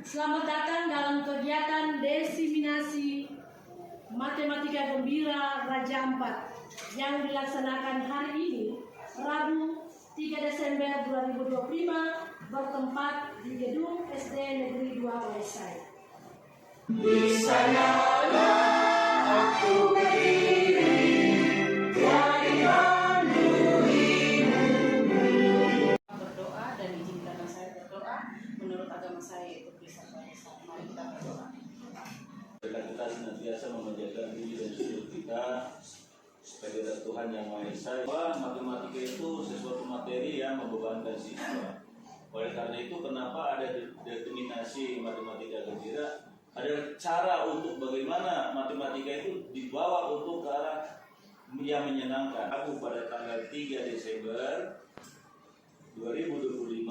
Selamat datang dalam kegiatan diseminasi Matematika Gembira Raja Ampat yang dilaksanakan hari ini, Rabu 3 Desember 2025, bertempat di gedung SD Negeri 2 Waisai. Di sanalah aku berdiri, dari berdoa dan izinkan saya berdoa menurut agama saya, yaitu Kristen Protestan. Mari kita berdoa. Kita senantiasa menjaga diri dan sudut kita sebagai Tuhan yang Maha Esa. Matematika itu sesuatu materi yang membebankan siswa. Oleh karena itu, kenapa ada determinasi matematika gembira? Ada cara untuk bagaimana matematika itu dibawa untuk ke arah yang menyenangkan. Aku pada tanggal 3 Desember 2025,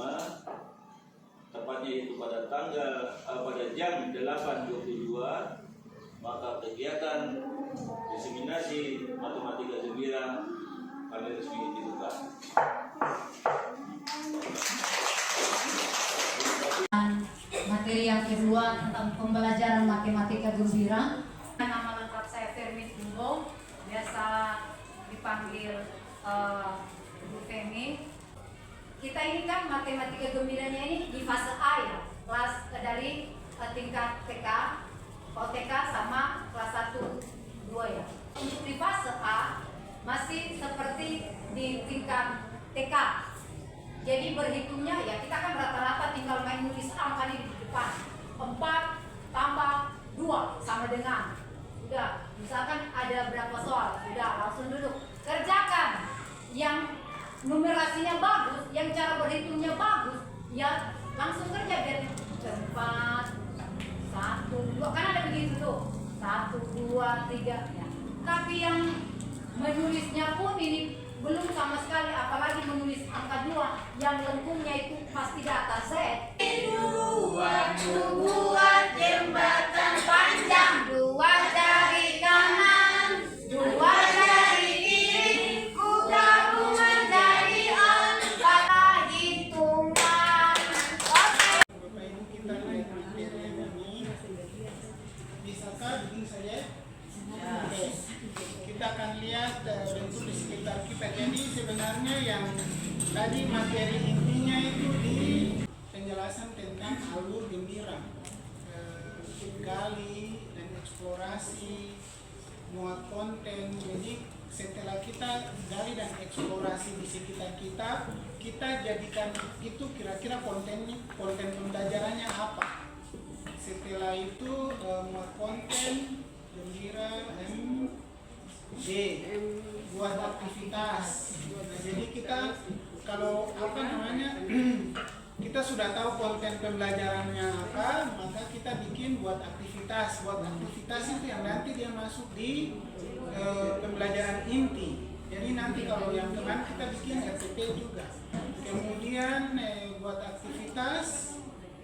tepatnya itu pada jam 8.22, maka kegiatan diseminasi matematika gembira kami resmi dibuka. Materi yang kedua tentang pembelajaran matematika gembira. Nama lengkap saya Fermin Umbo, biasa dipanggil Bu Femi. Kita ini kan matematika gembiranya ini di fase A ya, kelas dari tingkat TK, OTK sama kelas 1, 2 ya. Untuk di fase A masih seperti di tingkat TK. Jadi berhitungnya ya kita kan rata-rata tinggal main nulis angka di depan. 4 tambah 2 sama dengan. Udah, misalkan ada berapa soal, udah langsung duduk. Kerjakan. Yang numerasinya bagus, yang cara berhitungnya bagus, ya langsung kerja biar cepat. 1, 2, kan ada begitu tuh. 1, 2, 3 ya. Tapi yang menulisnya pun ini belum sama sekali, apalagi menulis angka 2 yang lengkungnya itu pasti data Z. Buat jembatan panjang, 2 jari kanan, 2 jari kiri, ku gabung menjadi angka hitungan. Bapak Ibu, kita lihat materi ini, bisakah begini saja? Oke. Kita akan lihat bentuk di sekitar kita. Jadi sebenarnya yang tadi materi intinya itu di penjelasan tentang alur gembira, gali dan eksplorasi, muat konten. Jadi setelah kita gali dan eksplorasi di sekitar kita, kita jadikan itu kira-kira konten pembelajarannya apa. Setelah itu muat konten gembira buat aktivitas. Nah, jadi kita kalau kita sudah tahu konten pembelajarannya apa, maka kita bikin buat aktivitas. Buat aktivitas itu yang nanti dia masuk di pembelajaran inti. Jadi nanti kalau yang kemarin kita bikin RPP juga. Kemudian buat aktivitas,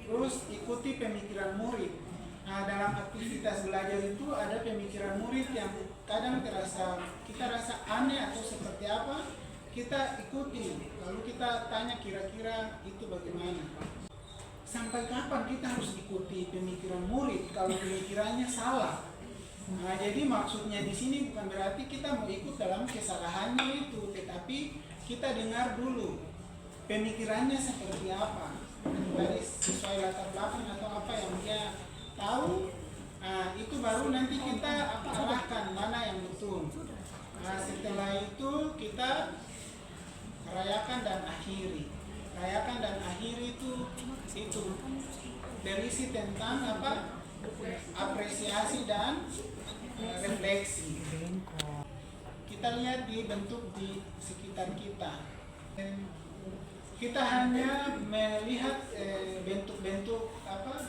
terus ikuti pemikiran murid. Nah, dalam aktivitas belajar itu ada pemikiran murid yang kadang kita rasa aneh atau seperti apa, kita ikuti. Lalu kita tanya kira-kira itu bagaimana. Sampai kapan kita harus ikuti pemikiran murid kalau pemikirannya salah? Nah, jadi maksudnya di sini bukan berarti kita mau ikut dalam kesalahannya itu, tetapi kita dengar dulu pemikirannya seperti apa. Dari sesuai latar belakang atau apa yang dia tahu, nah itu baru nanti kita arahkan mana yang betul. Nah, setelah itu kita rayakan dan akhiri. Rayakan dan akhiri itu berisi tentang apa? Apresiasi dan refleksi. Kita lihat di bentuk di sekitar kita. Kita hanya melihat bentuk-bentuk apa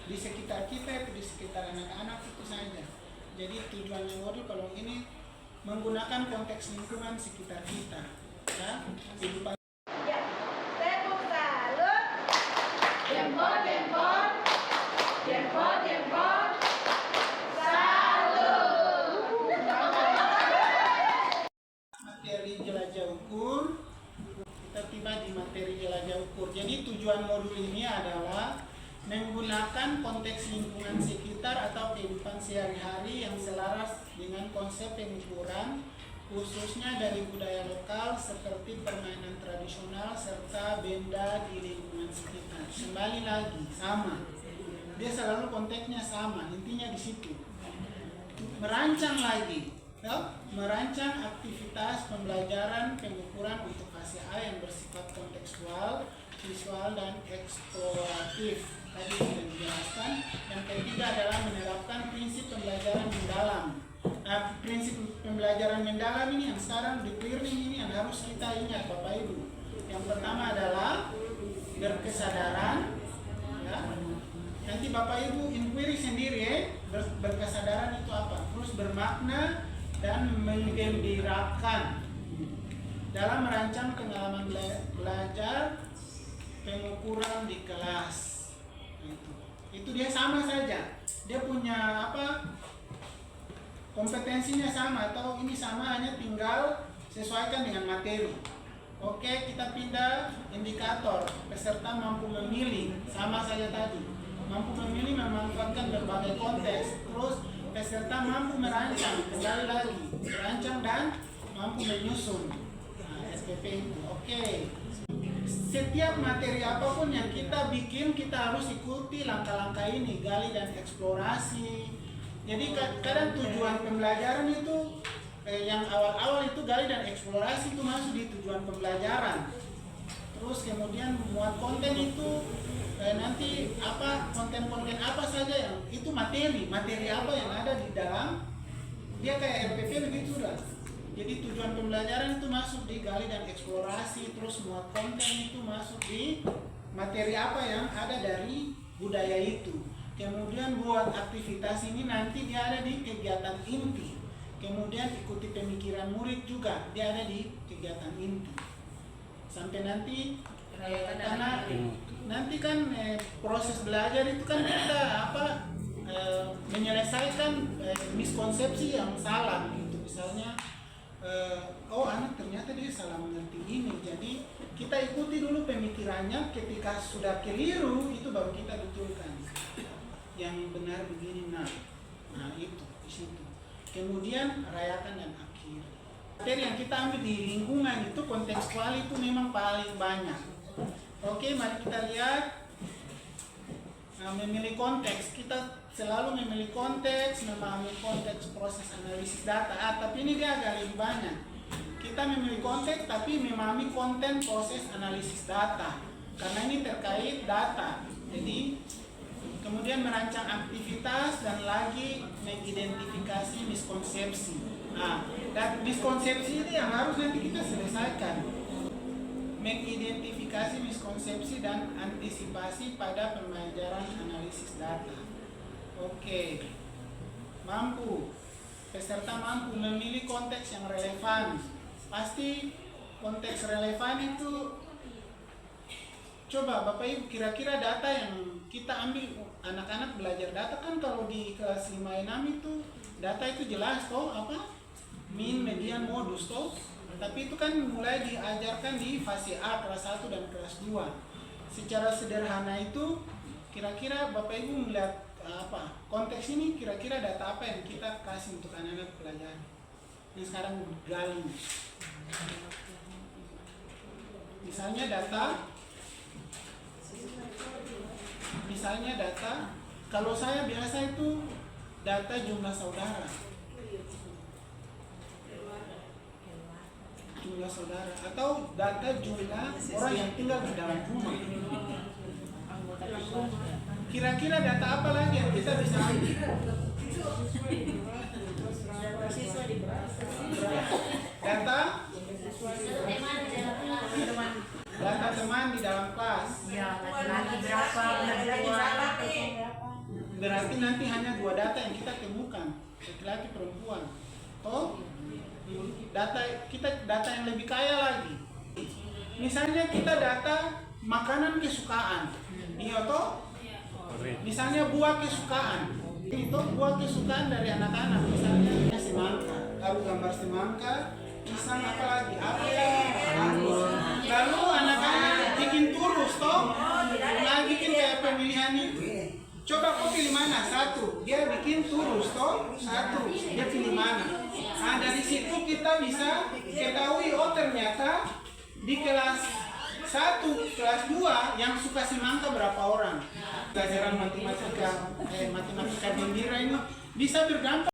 di sekitar kita, di sekitar anak-anak itu saja. Jadi tujuannya modul kalau ini menggunakan konteks lingkungan sekitar kita, ya, kehidupan. Ya, tepuk salut. Jempol, jempol, jempol, jempol. Salut. Materi jelajah ukur. Kita tiba di materi jelajah ukur. Jadi tujuan modul ini adalah menggunakan kehidupan sehari-hari yang selaras dengan konsep pengukuran, khususnya dari budaya lokal seperti permainan tradisional serta benda di lingkungan sekitar. Kembali lagi, sama. Dia selalu konteksnya sama, intinya di situ. Merancang lagi, ya? Merancang aktivitas pembelajaran pengukuran untuk fase A yang bersifat kontekstual, visual, dan eksploratif. Tadi sudah dijelaskan. Yang ketiga adalah menerapkan prinsip pembelajaran mendalam. Nah, prinsip pembelajaran mendalam ini yang sekarang di learning ini yang harus kita ingat Bapak Ibu. Yang pertama adalah berkesadaran, ya. Nanti Bapak Ibu inquiry sendiri ya, berkesadaran itu apa? Terus bermakna dan menggembirakan dalam merancang pengalaman belajar pengukuran di kelas. Itu dia sama saja. Dia punya apa? Kompetensinya sama atau ini sama, hanya tinggal sesuaikan dengan materi. Oke, kita pindah indikator. Peserta mampu memilih, sama saja tadi. Mampu memilih memanfaatkan berbagai konteks. Terus peserta mampu merancang, kembali lagi, merancang dan mampu menyusun. Nah, SPP itu. Oke. Setiap materi apapun yang kita bikin, kita harus ikuti langkah-langkah ini, gali dan eksplorasi. Jadi kadang tujuan pembelajaran itu yang awal-awal itu gali dan eksplorasi itu masuk di tujuan pembelajaran. Terus kemudian membuat konten itu nanti apa, konten-konten apa saja yang itu materi apa yang ada di dalam, dia kayak RPP begitu lah. Jadi tujuan pembelajaran itu masuk di gali dan eksplorasi, terus muat konten itu masuk di materi apa yang ada dari budaya itu. Kemudian buat aktivitas ini nanti dia ada di kegiatan inti. Kemudian ikuti pemikiran murid juga, dia ada di kegiatan inti. Sampai nanti karena nanti kan proses belajar itu kan kita menyelesaikan miskonsepsi yang salah gitu. Misalnya oh anak ternyata dia salah mengerti ini, jadi kita ikuti dulu pemikirannya, ketika sudah keliru itu baru kita betulkan yang benar begini. Nah itu di situ. Kemudian rayakan dan akhir. Materi yang kita ambil di lingkungan itu kontekstual itu memang paling banyak. Oke, mari kita lihat. Nah, memilih konteks, kita selalu memilih konteks, memahami konteks proses analisis data. Tapi ini dia agak lebih banyak. Kita memilih konteks tapi memahami konten proses analisis data, karena ini terkait data. Jadi kemudian merancang aktivitas dan lagi mengidentifikasi miskonsepsi. Nah, dan miskonsepsi ini yang harus nanti kita selesaikan. Mengidentifikasi miskonsepsi dan antisipasi pada pembelajaran analisis data. Oke, peserta mampu memilih konteks yang relevan. Pasti konteks relevan itu, coba Bapak Ibu kira-kira data yang kita ambil, anak-anak belajar data kan kalau di kelas 5 6 itu data itu jelas toh, apa? Min, median, modus toh. Tapi itu kan mulai diajarkan di fase A, kelas 1 dan kelas 2. Secara sederhana itu kira-kira Bapak Ibu melihat apa? Konteks ini kira-kira data apa yang kita kasih untuk anak-anak pelajari. Ini sekarang gali. Misalnya data, kalau saya biasa itu data jumlah saudara. Atau data jumlah orang yang tinggal di dalam rumah. Kira-kira data apa lagi yang kita bisa ambil? Data teman di dalam kelas. Ya, lagi berapa, Berarti nanti hanya 2 data yang kita temukan, laki-laki perempuan. Oh, data yang lebih kaya lagi. Misalnya kita data makanan kesukaan. Iya toh? Misalnya buah kesukaan. Itu buah kesukaan dari anak-anak. Misalnya semangka, taruh gambar semangka, pisang apa lagi? Lalu anak-anak bikin turus toh? Nah, bikin kayak pemilihan itu. Coba kau pilih mana? 1. Dia bikin turus toh? 1. Dia pilih mana? Nah, dari situ kita bisa ketahui, oh ternyata di kelas 1, kelas 2 yang suka semangka berapa orang. Pelajaran matematika gembira ini bisa berdampak